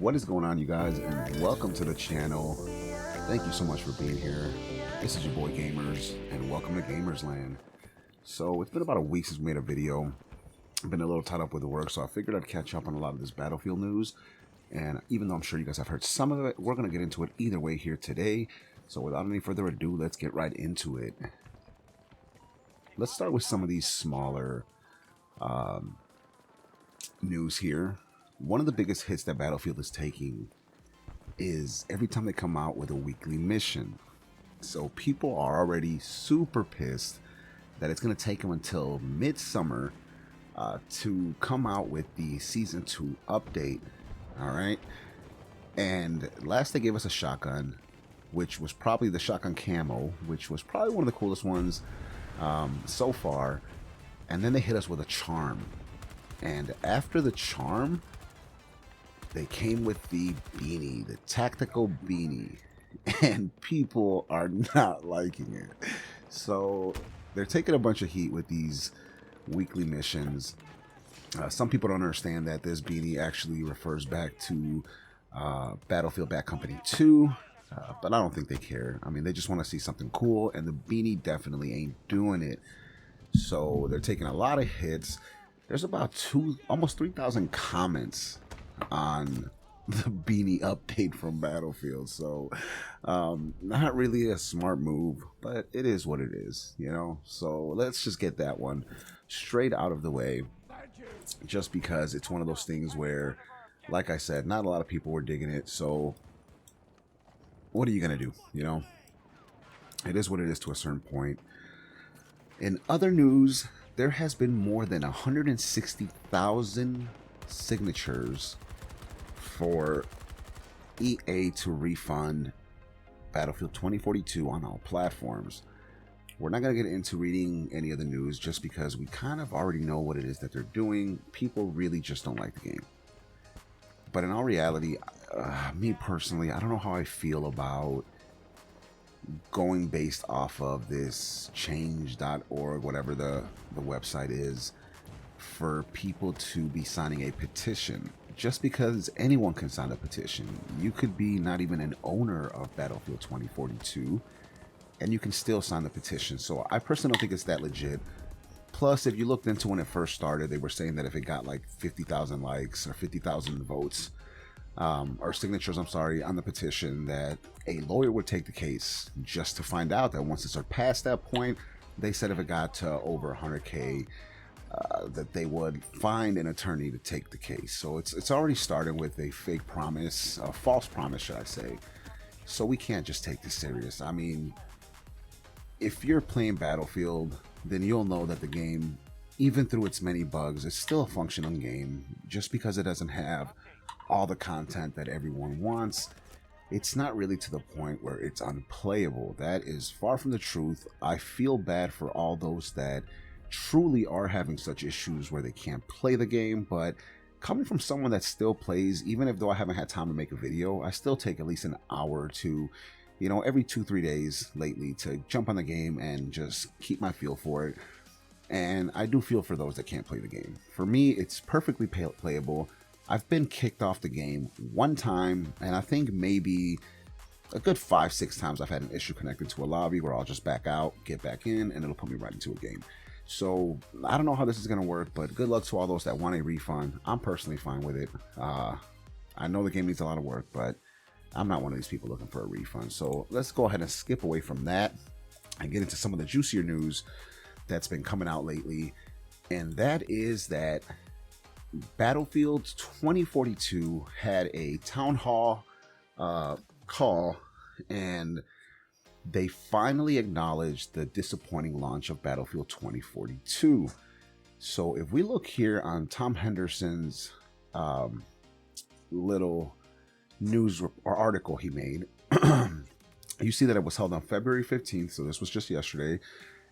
What is going on, you guys, and welcome to the channel. Thank you so much for being here. This is your boy Gamers, and welcome to Gamers Land. So it's been about a week since we made a video. I've been a little tied up with the work, so I figured I'd catch up on a lot of this Battlefield news. And even though I'm sure you guys have heard some of it, we're going to get into it either way here today. So without any further ado, let's get right into it. Let's start with some of these smaller news here. One of the biggest hits that Battlefield is taking is every time they come out with a weekly mission. So people are already super pissed that it's going to take them until midsummer to come out with the Season 2 update. Alright? And last they gave us a shotgun, which was probably the shotgun camo, which was probably one of the coolest ones so far. And then they hit us with a charm. And after the charm, they came with the beanie, the tactical beanie, and people are not liking it. So they're taking a bunch of heat with these weekly missions. Some people don't understand that this beanie actually refers back to Battlefield Bad Company 2, but I don't think they care. I mean, they just want to see something cool, and the beanie definitely ain't doing it. So they're taking a lot of hits. There's about almost 3,000 comments on the beanie update from Battlefield, so not really a smart move, but it is what it is, you know. So let's just get that one straight out of the way, just because it's one of those things where, like I said, not a lot of people were digging it. So what are you gonna do? You know, it is what it is to a certain point. In other news, there has been more than 160,000 signatures for EA to refund Battlefield 2042 on all platforms. We're not going to get into reading any of the news just because we kind of already know what it is that they're doing. People really just don't like the game. But in all reality, me personally, I don't know how I feel about going based off of this change.org, whatever the website is, for people to be signing a petition. Just because anyone can sign a petition. You could be not even an owner of Battlefield 2042 and you can still sign the petition. So I personally don't think it's that legit. Plus, if you looked into when it first started, they were saying that if it got like 50,000 likes or 50,000 votes or signatures, I'm sorry, on the petition, that a lawyer would take the case, just to find out that once it surpassed that point, they said if it got to over 100K, that they would find an attorney to take the case. So it's already started with a fake promise, a false promise, should I say. So we can't just take this serious. I mean, if you're playing Battlefield, then you'll know that the game, even through its many bugs, is still a functional game. Just because it doesn't have all the content that everyone wants, it's not really to the point where it's unplayable. That is far from the truth. I feel bad for all those that truly are having such issues where they can't play the game, but coming from someone that still plays, even if though I haven't had time to make a video, I still take at least an hour to, you know, every 2-3 days lately to jump on the game and just keep my feel for it. And I do feel for those that can't play the game. For me, it's perfectly playable. I've been kicked off the game one time, and I think maybe a good 5-6 times I've had an issue connected to a lobby where I'll just back out, get back in, and it'll put me right into a game. So I don't know how this is going to work, but good luck to all those that want a refund. I'm personally fine with it. I know the game needs a lot of work, but I'm not one of these people looking for a refund. So let's go ahead and skip away from that and get into some of the juicier news that's been coming out lately. And that is that Battlefield 2042 had a town hall call, and they finally acknowledged the disappointing launch of Battlefield 2042. So if we look here on Tom Henderson's little news or article he made, you see that it was held on February 15th, so this was just yesterday.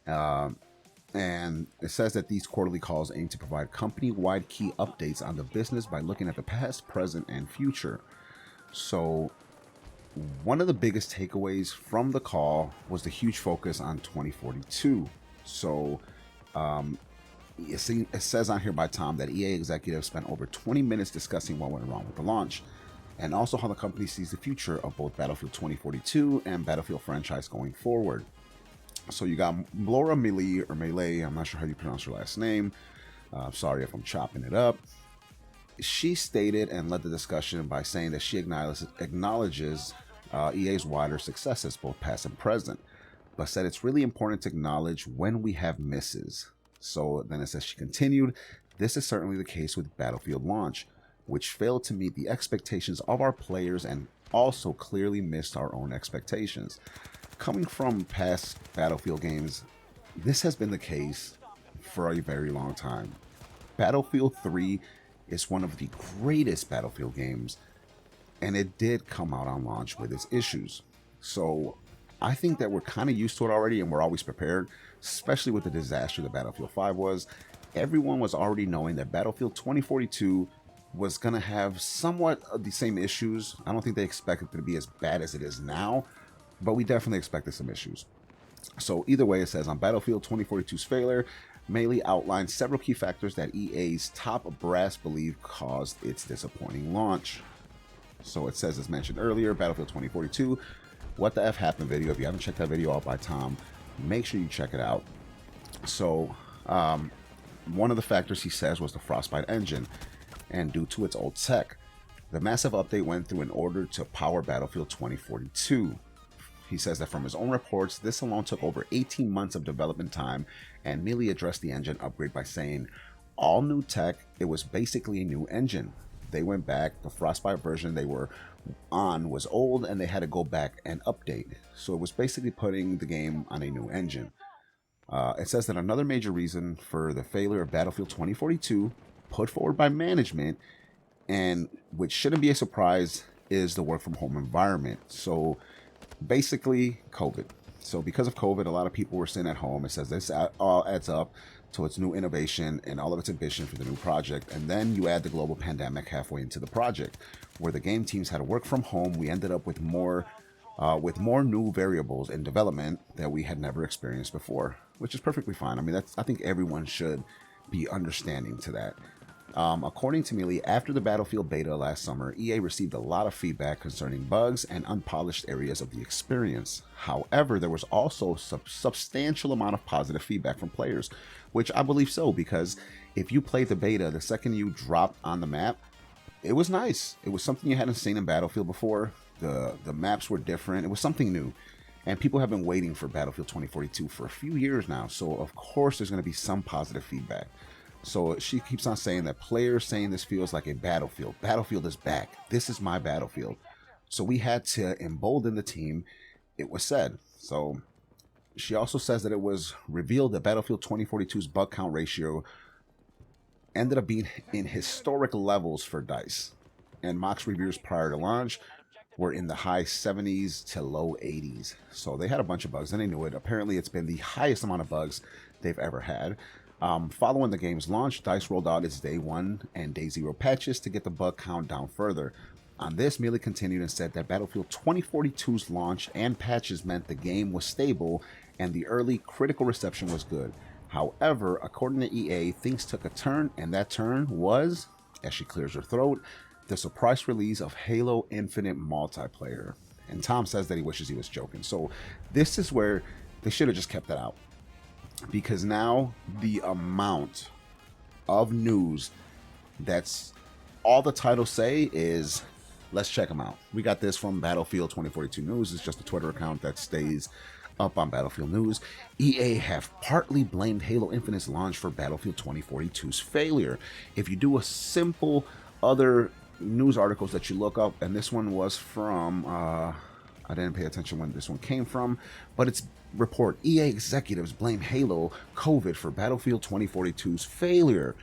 And it says that these quarterly calls aim to provide company-wide key updates on the business by looking at the past, present, and future. So one of the biggest takeaways from the call was the huge focus on 2042. So it says on here by Tom that EA executives spent over 20 minutes discussing what went wrong with the launch. and also how the company sees the future of both Battlefield 2042 and Battlefield franchise going forward. So you got Laura Melee, I'm not sure how you pronounce her last name. Sorry if I'm chopping it up. She stated and led the discussion by saying that she acknowledges EA's wider successes, both past and present, but said it's really important to acknowledge when we have misses. So then it says, she continued, this is certainly the case with Battlefield launch, which failed to meet the expectations of our players and also clearly missed our own expectations. Coming from past Battlefield games, this has been the case for a very long time. Battlefield 3 is one of the greatest Battlefield games, and it did come out on launch with its issues. So I think that we're kind of used to it already, and we're always prepared, especially with the disaster that Battlefield 5 was. Everyone was already knowing that Battlefield 2042 was going to have somewhat of the same issues. I don't think they expected it to be as bad as it is now, but we definitely expected some issues. So either way, it says on Battlefield 2042's failure, Melee outlined several key factors that EA's top brass believe caused its disappointing launch. So it says, as mentioned earlier, Battlefield 2042, What the F Happened video. If you haven't checked that video out by Tom, make sure you check it out. So one of the factors he says was the Frostbite engine, and due to its old tech, the massive update went through in order to power Battlefield 2042. He says that from his own reports, this alone took over 18 months of development time, and Melee addressed the engine upgrade by saying, all new tech, it was basically a new engine. They went back, the Frostbite version they were on was old, and they had to go back and update. So it was basically putting the game on a new engine. It says that another major reason for the failure of Battlefield 2042, put forward by management, and which shouldn't be a surprise, is the work from home environment. So basically COVID. So because of COVID, a lot of people were sitting at home. It says this all adds up to its new innovation and all of its ambition for the new project. And then you add the global pandemic halfway into the project, where the game teams had to work from home. We ended up with more new variables in development that we had never experienced before, which is perfectly fine. I mean, I think everyone should be understanding to that. According to Melee, after the Battlefield beta last summer, EA received a lot of feedback concerning bugs and unpolished areas of the experience. However, there was also substantial amount of positive feedback from players, which I believe so, because if you played the beta, the second you dropped on the map, it was nice. It was something you hadn't seen in Battlefield before. The maps were different. It was something new. And people have been waiting for Battlefield 2042 for a few years now, so of course there's going to be some positive feedback. So she keeps on saying that players saying this feels like a Battlefield. Battlefield is back. This is my Battlefield. So we had to embolden the team, it was said. So she also says that it was revealed that Battlefield 2042's bug count ratio ended up being in historic levels for DICE. And Mox reviews prior to launch were in the high 70s to low 80s. So they had a bunch of bugs and they knew it. Apparently it's been the highest amount of bugs they've ever had. Following the game's launch, DICE rolled out its Day 1 and Day 0 patches to get the bug count down further. On this, Melee continued and said that Battlefield 2042's launch and patches meant the game was stable and the early critical reception was good. However, according to EA, things took a turn, and that turn was, as she clears her throat, the surprise release of Halo Infinite multiplayer. And Tom says that he wishes he was joking. So this is where they should have just kept that out, because now the amount of news that's all the titles say is, let's check them out. We got this from Battlefield 2042 News. It's just a Twitter account that stays up on Battlefield News. EA have partly blamed Halo Infinite's launch for Battlefield 2042's failure. If you do a simple other news articles that you look up, and this one was from, I didn't pay attention when this one came from, but it's report EA executives blame Halo COVID for Battlefield 2042's failure.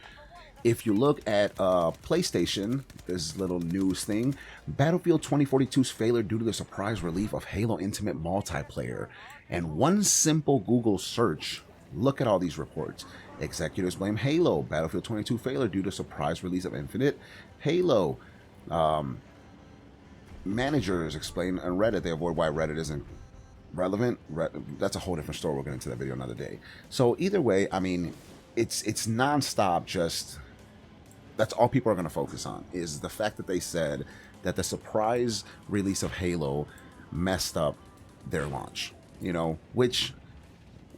If you look at PlayStation, this little news thing, Battlefield 2042's failure due to the surprise release of Halo Intimate multiplayer. And one simple Google search, look at all these reports. Executives blame Halo, Battlefield 22 failure due to surprise release of Infinite Halo. Managers explain on Reddit they avoid why Reddit isn't relevant. That's a whole different story. We'll get into that video another day. So either way, I mean, it's nonstop. Just that's all people are going to focus on, is the fact that they said that the surprise release of Halo messed up their launch, you know, which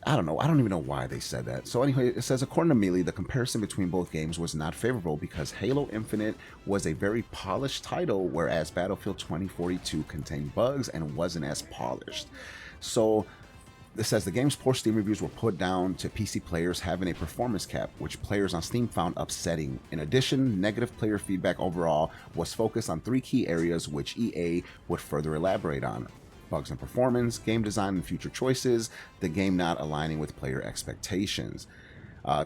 I don't know. I don't even know why they said that. So anyway, it says, according to Mealy, the comparison between both games was not favorable because Halo Infinite was a very polished title, whereas Battlefield 2042 contained bugs and wasn't as polished. So it says the game's poor Steam reviews were put down to PC players having a performance cap, which players on Steam found upsetting. In addition, negative player feedback overall was focused on 3 key areas, which EA would further elaborate on: bugs in performance, game design and future choices, the game not aligning with player expectations.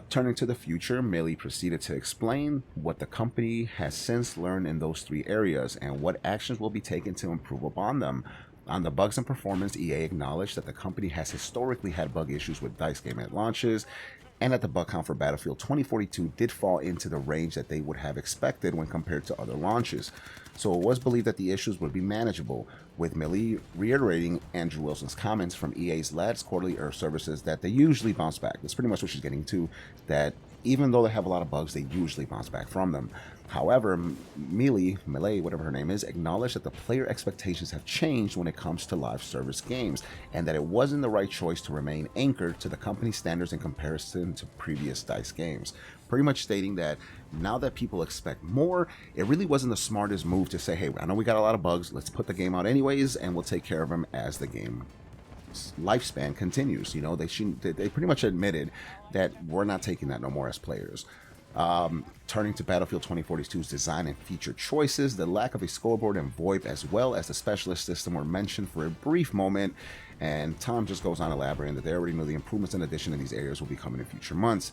Turning to the future, Mealy proceeded to explain what the company has since learned in those 3 areas and what actions will be taken to improve upon them. On the bugs and performance, EA acknowledged that the company has historically had bug issues with DICE game at launches, and that the bug count for Battlefield 2042 did fall into the range that they would have expected when compared to other launches. So it was believed that the issues would be manageable, with Mealy reiterating Andrew Wilson's comments from EA's last quarterly Earth services that they usually bounce back. That's pretty much what she's getting to, that even though they have a lot of bugs, they usually bounce back from them. However, Mealy, whatever her name is, acknowledged that the player expectations have changed when it comes to live service games, and that it wasn't the right choice to remain anchored to the company's standards in comparison to previous DICE games. Pretty much stating that now that people expect more, it really wasn't the smartest move to say, hey, I know we got a lot of bugs, let's put the game out anyways, and we'll take care of them as the game lifespan continues. You know, they pretty much admitted that we're not taking that no more as players. Turning to Battlefield 2042's design and feature choices, the lack of a scoreboard and VoIP as well as the specialist system were mentioned for a brief moment, and Tom just goes on elaborating that they already know the improvements and addition in these areas will be coming in future months.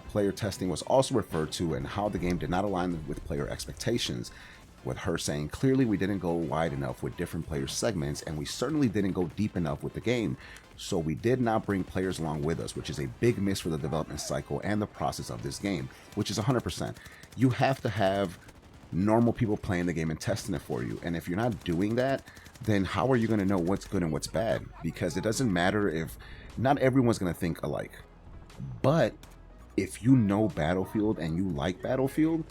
Player testing was also referred to, and how the game did not align with player expectations, with her saying, clearly we didn't go wide enough with different player segments, and we certainly didn't go deep enough with the game, so we did not bring players along with us, which is a big miss for the development cycle and the process of this game, which is 100%. You have to have normal people playing the game and testing it for you, and if you're not doing that, then how are you going to know what's good and what's bad? Because it doesn't matter if not everyone's going to think alike, but if you know Battlefield and you like Battlefield,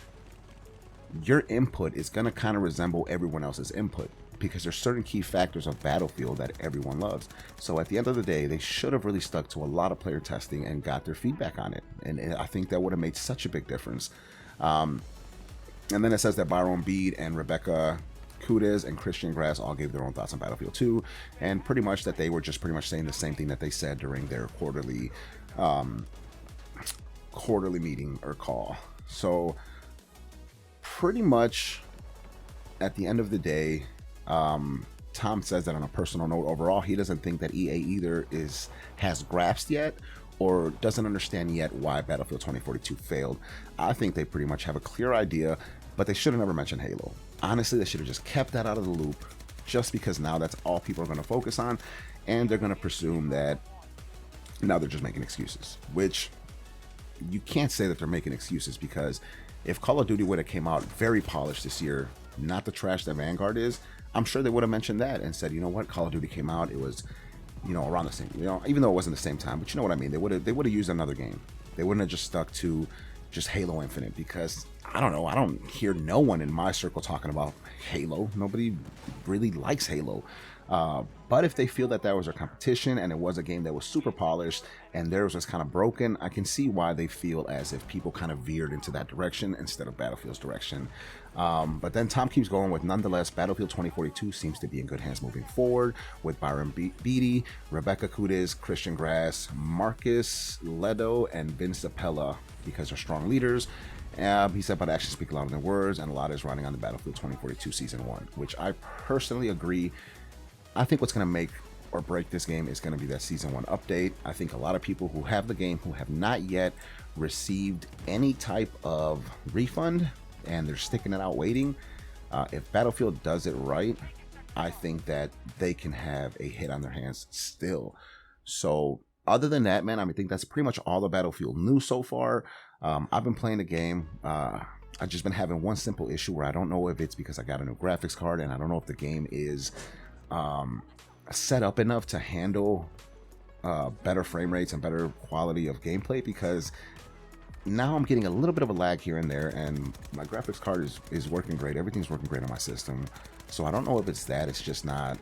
your input is going to kind of resemble everyone else's input, because there's certain key factors of Battlefield that everyone loves. So at the end of the day, they should have really stuck to a lot of player testing and got their feedback on it, and I think that would have made such a big difference. And then it says that Byron Bede and Rebecca Kudis and Christian Grass all gave their own thoughts on Battlefield 2, and pretty much that they were just pretty much saying the same thing that they said during their quarterly meeting or call. So pretty much at the end of the day, Tom says that on a personal note, overall, he doesn't think that EA either has grasped yet or doesn't understand yet why Battlefield 2042 failed. I think they pretty much have a clear idea, but they should have never mentioned Halo. Honestly, they should have just kept that out of the loop, just because now that's all people are going to focus on, and they're going to presume that now they're just making excuses, which you can't say that they're making excuses, because if Call of Duty would have came out very polished this year, not the trash that Vanguard is, I'm sure they would have mentioned that and said, you know what, Call of Duty came out, it was, you know, around the same, you know, even though it wasn't the same time, but you know what I mean. They would have used another game. They wouldn't have just stuck to just Halo Infinite, because I don't know, I don't hear no one in my circle talking about Halo. Nobody really likes Halo. But if they feel that was their competition and it was a game that was super polished and theirs was kind of broken, I can see why they feel as if people kind of veered into that direction instead of Battlefield's direction. But then Tom keeps going with, nonetheless, Battlefield 2042 seems to be in good hands moving forward, with Byron Beatty, Rebecca Kudis, Christian Grass, Marcus Ledo, and Vince Appella, because they're strong leaders. He said, but actions speak louder than words, and a lot is running on the Battlefield 2042 Season 1, which I personally agree. I think what's going to make or break this game is going to be that Season 1 update. I think a lot of people who have the game who have not yet received any type of refund, and they're sticking it out waiting, if Battlefield does it right, I think that they can have a hit on their hands still. So other than that, man, I think that's pretty much all the Battlefield news so far. I've been playing the game. I've just been having one simple issue where I don't know if it's because I got a new graphics card, and I don't know if the game is set up enough to handle better frame rates and better quality of gameplay, because Now I'm getting a little bit of a lag here and there, and my graphics card is working great. Everything's working great on my system. So I don't know if it's that. It's just not...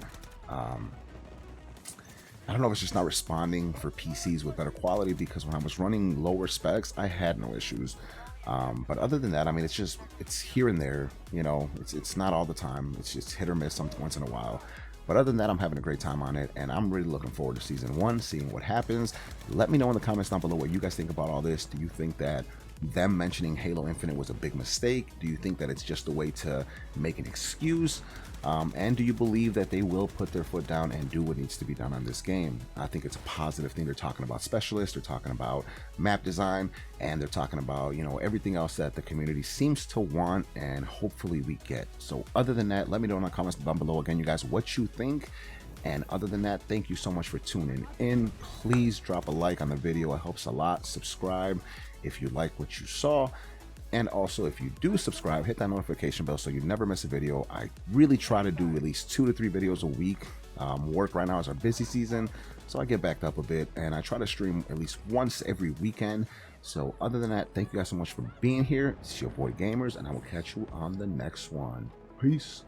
I don't know if it's just not responding for PCs with better quality, because when I was running lower specs, I had no issues. But other than that, I mean, it's here and there, you know, it's not all the time. It's just hit or miss once in a while. But other than that, I'm having a great time on it, and I'm really looking forward to season 1, seeing what happens. Let me know in the comments down below what you guys think about all this. Do you think that them mentioning Halo Infinite was a big mistake? Do you think that it's just a way to make an excuse? And do you believe that they will put their foot down and do what needs to be done on this game? I think it's a positive thing. They're talking about specialists, they're talking about map design, and they're talking about, you know, everything else that the community seems to want, and hopefully we get. So other than that, let me know in the comments down below again, you guys, what you think. And other than that, thank you so much for tuning in. Please drop a like on the video. It helps a lot. Subscribe if you like what you saw. And also, if you do subscribe, hit that notification bell so you never miss a video. I really try to do at least 2 to 3 videos a week. Work right now is our busy season, so I get backed up a bit, and I try to stream at least once every weekend. So other than that, thank you guys so much for being here. It's your boy Gamers, and I will catch you on the next one. Peace.